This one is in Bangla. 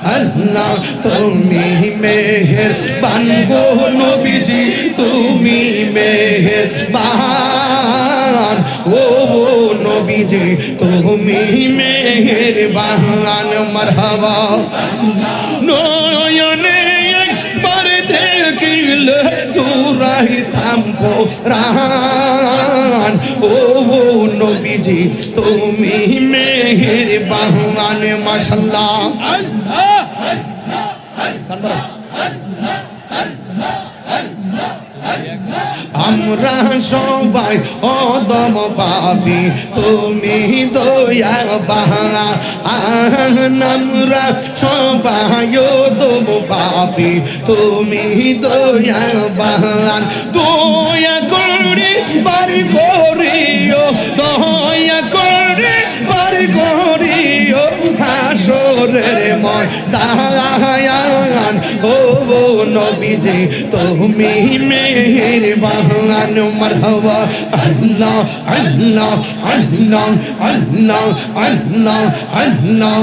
আল্লাহ তুমি মেহেরবান গো নবীজি তুমি মেহেরবান ও নবীজি তুমি মেহেরবান মারহাবা নয়নে একবার দেখিলে জুড়াইতাম প্রাণ ও নবীজি তুমি মেহেরবান মাশাআল্লাহ আমরা সবাই অদম পাবি তুমি দয়া বাহা আমরা সবাই অদম পাবি তুমি দয়া বাহান দয়া করে বাড়ি করিও দয়া করে বাড়ি করিও হাসরের ময়দান ও নবীজি তুমি মেহেরবান মারহাবা আল্লাহ আল্লাহ আল্লাহ আল্লাহ আল্লাহ আল্লাহ